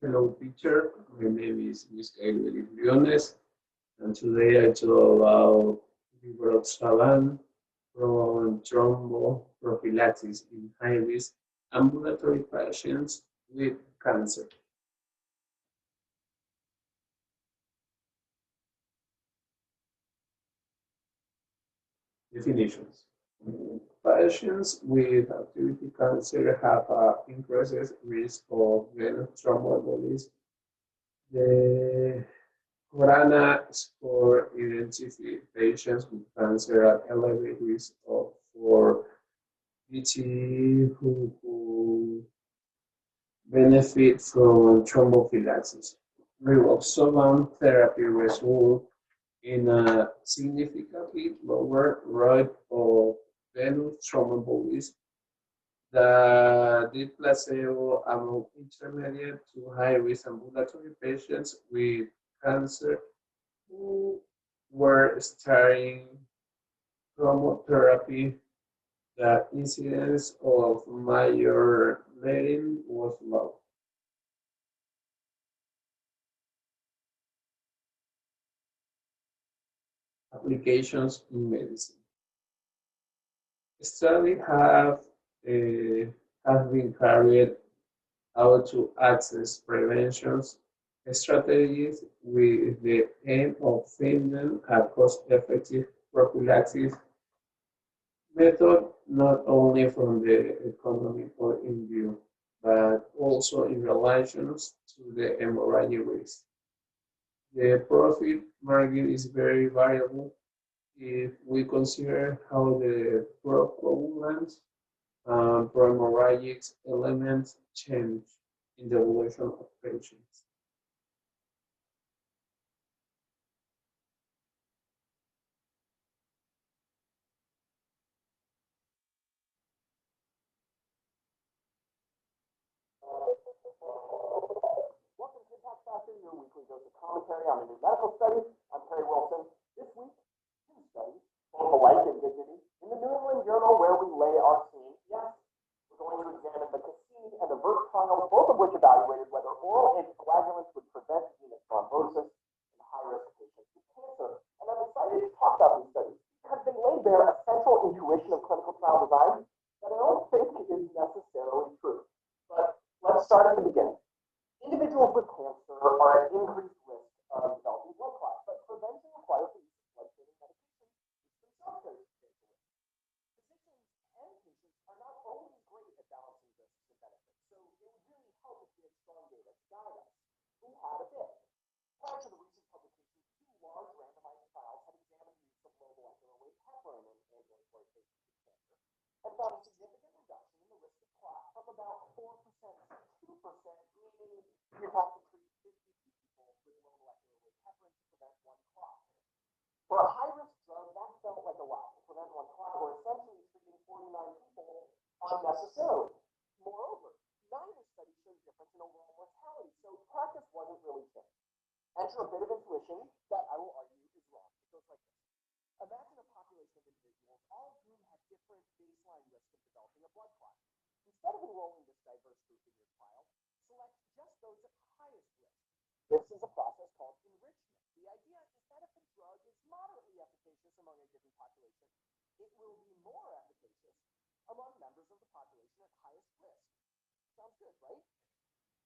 Hello, teacher. My name is Mr. Briones, and today I talk about Rivaroxaban from thromboprophylaxis in high-risk ambulatory patients with cancer. Definitions. Patients with activity cancer have an increased risk of venous thromboembolism. The Corana score identifies patients with cancer at elevated risk of for ET who benefit from thromboprophylaxis. Rivaroxaban therapy results in a significantly lower rate of venous thromboembolism than the placebo among intermediate to high-risk ambulatory patients with cancer who were starting chemotherapy. The incidence of major bleeding was low. Applications in medicine. Studies have been carried out to access prevention strategies with the aim of finding a cost-effective prophylaxis method not only from the economic point of view, but also in relation to the hemorrhagic risk. The profit margin is very variable if we consider how the procoagulant and pro-hemorrhagic elements change in the evolution of patients. Welcome to Impact Factor, your weekly dose of commentary on a new medical study. I'm Terry Wilson. This week, two studies, both alike in dignity, in the New England Journal where we lay our scene. Yes, we're going to examine the Cassini and Avert trials, both of which evaluated whether oral anticoagulants would prevent venous thrombosis in high-risk patients with cancer. And I'm excited to talk about these studies because they lay bare a central intuition of clinical trial design that I don't think is necessarily true. But let's start at the beginning. Individuals with cancer are at increased risk of developing blood clots, but prevention requires the use of blood-thinning medication, which themselves carry substantial risk. Physicians and patients are not always great at balancing risks and benefits, so it would really help if we had strong data to guide us. We had a bit. Prior to the recent publication, two large randomized trials had examined the use of low molecular weight heparin in ambulatory patients with cancer and found a significant reduction in the risk of clot from about 4% to 2%, meaning you have to treat 52 people with low molecular weight heparin to prevent one clot. For a high-risk drug, that felt like a lot. To prevent one clot, we're essentially treating 49 people unnecessarily. Moreover, neither study showed difference in overall mortality, so practice wasn't really changed. Enter a bit of intuition that I will argue is wrong. It goes like this. Imagine a population of individuals, all of whom have different baseline risk of developing a blood clot. Instead of enrolling this diverse group in your trial, select just those at highest risk. This is a process called enrichment. The idea is that if a drug is moderately efficacious among a given population, it will be more efficacious among members of the population at highest risk. Sounds good, right?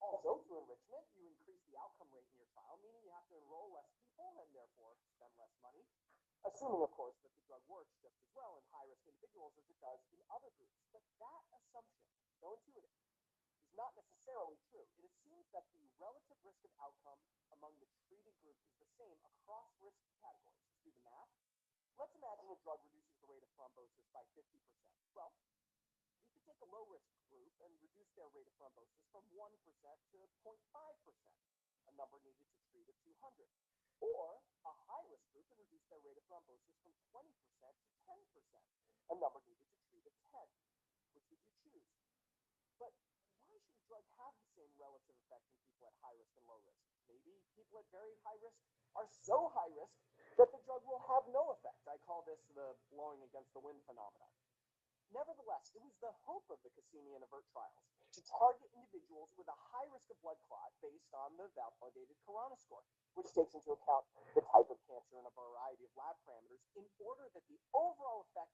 Also, through enrichment, you increase the outcome rate in your trial, meaning you have to enroll less people and therefore spend less money, assuming, of course, that the drug works just as well in high-risk individuals as it does in other groups. But that assumption, so intuitive, is not necessarily true. It assumes that the relative risk of outcome among the treated group is the same across risk categories. Let's do the math. Let's imagine a drug reduces the rate of thrombosis by 50%. Well, you could take a low-risk group and reduce their rate of thrombosis from 1% to 0.5%, a number needed to treat of 200. Or a high-risk group and reduce their rate of thrombosis from 20% to 10%, a number needed to treat of 10. Which would you choose? But why should a drug have the same relative effect in people at high risk and low risk? Maybe people at very high risk are so high risk that the drug will have no effect. I call this the blowing against the wind phenomenon. Nevertheless, it was the hope of the Cassini and Avert trials to target individuals with a high risk of blood clot based on the validated Corona score, which takes into account the type of cancer and a variety of lab parameters in order that the overall effect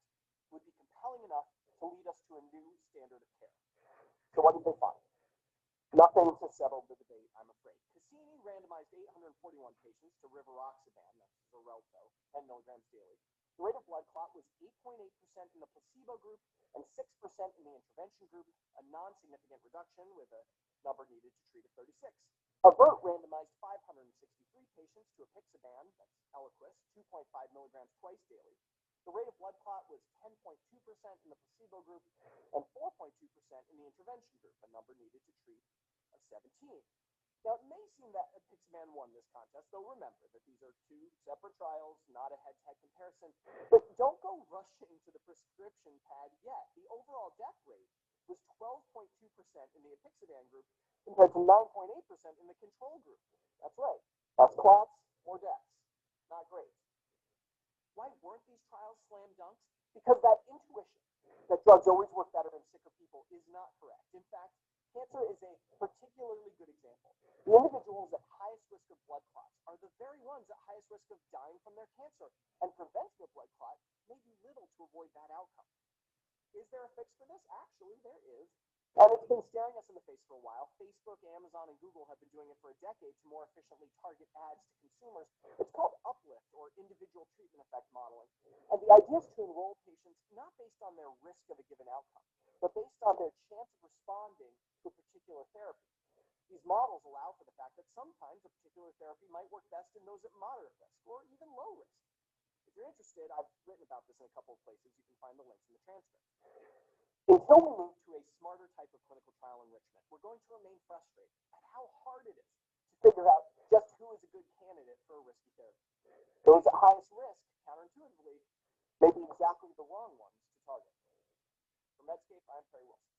would be compelling enough to lead us to a new standard of care. So what did they find? Nothing to settle the debate, I'm afraid. Cassini randomized 841 patients to Rivaroxaban, that's Xarelto, 10 milligrams daily. The rate of blood clot was 8.8% in the placebo group and 6% in the intervention group, a non-significant reduction with a number needed to treat of 36. Avert randomized 563 patients to apixaban, that's Eliquis, 2.5 milligrams twice daily. The rate of blood clot was 10.2% in the placebo group and 4.2% in the intervention group, a number needed to treat of 17. Now, it may seem that apixaban won this contest, though remember that these are two separate trials, not a head-to-head comparison. But don't go rushing to the prescription pad yet. The overall death rate was 12.2% in the apixaban group compared to 9.8% in the control group. That's right. That's clots or deaths. Not great. Why weren't these trials slam dunks? Because that intuition that drugs always work better in sicker people is not correct. In fact, cancer is a particularly good example. The individuals at highest risk of blood clots are the very ones at highest risk of dying from their cancer, and preventing a blood clot may do little to avoid that outcome. Is there a fix for this? Actually, there is. And it's been staring us in the face for a while. Facebook, Amazon, and Google have been doing it for a decade to more efficiently target ads to consumers. It's called uplift, or individual treatment effect modeling. And the idea is to enroll patients not based on their risk of a given outcome, but based on their chance of responding to a particular therapy. These models allow for the fact that sometimes a particular therapy might work best in those at moderate risk or even low risk. If you're interested, I've written about this in a couple of places. You can find the links in the transcript. Until we move to a smarter type of clinical trial enrichment, we're going to remain frustrated at how hard it is to figure out just who is a good candidate for a risky therapy. Those at highest risk, counterintuitively, may be exactly the wrong ones to target. For Medscape, I'm Perry Wilson.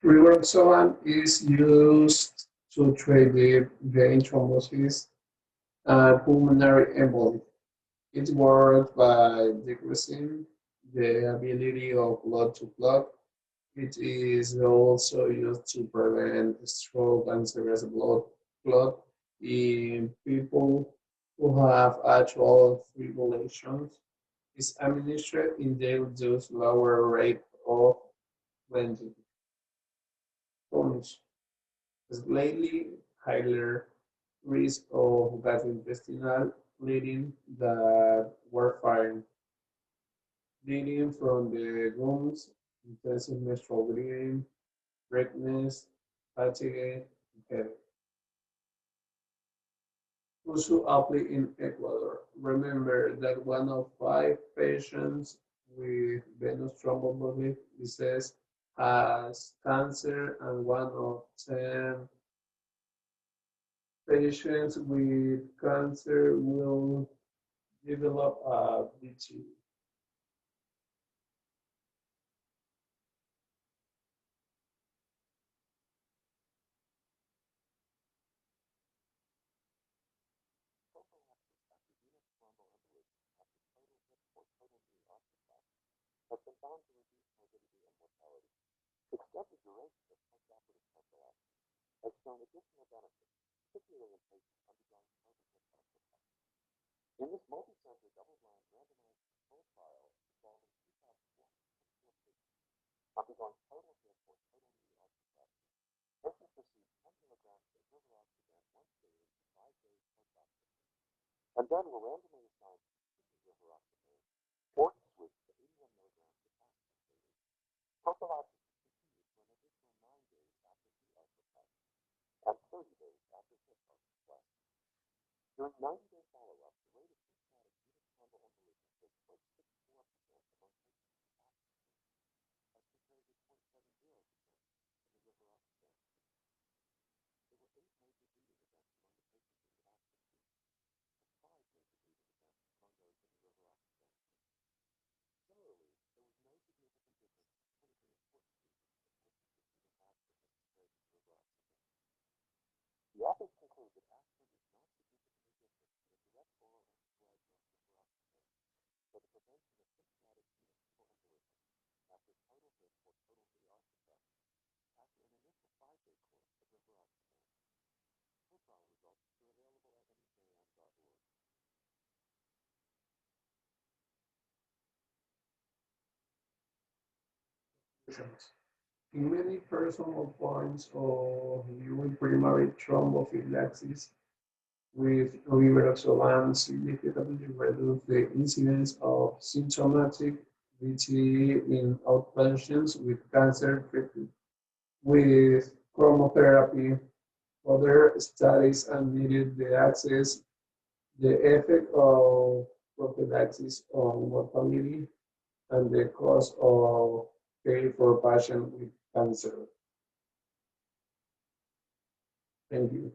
Rivaroxaban is used to treat the vein thrombosis and pulmonary embolism. It works by decreasing the ability of blood to clot. It is also used to prevent stroke and severe blood clot in people who have atrial fibrillation. It's administered in the reduced lower rate of blending. Bonus: slightly higher risk of gastrointestinal bleeding than warfarin. Bleeding from the gums, intensive menstrual bleeding, redness, fatigue, and headache. Also apply in Ecuador. Remember that 1 of 5 patients with venous thromboembolic has cancer, and 1 of 10 patients with cancer will develop a VT. Has been found to reduce morbidity and mortality. Extended duration of postoperative prophylaxis has shown additional benefits, particularly in patients undergoing further medical care. In this multi-center double-blind randomized controlled trial involving 2,124 patients undergoing total care for total knee arthroplasty, patients received 10 milligrams of rivaroxaban once daily for 5 days postoperatively, and then were randomly assigned to continued rivaroxaban or to switch to 81 milligrams of aspirin daily. Prophylaxis continued for an additional 9 days after knee arthroplasty and 30 days after hip arthroplasty. During 90-day follow-up, the rate of symptomatic venous thromboembolism was 0.64% among patients with aspirin as compared with 0.70% in the rivaroxaban group. There were 8 major bleeding events among the patients in the aspirin group and 5 major bleeding events among those in the rivaroxaban group. Similarly, there was no significant difference in clinically important bleeding in patients receiving aspirin as compared with rivaroxaban. The authors conclude that aspirin is not significantly different from the direct oral anticoagulant rivaroxaban for the prevention of symptomatic venous after an initial 5-day course of Rivaroxaban. Full trial results are available at mham.org. In many personal points of view, primary thromboprophylaxis with Rivaroxaban significantly reduced the incidence of symptomatic VTE in outpatients with cancer treated with chromotherapy. Other studies admitted the effect of prophylaxis on mortality and the cost of care for patients with cancer. Thank you.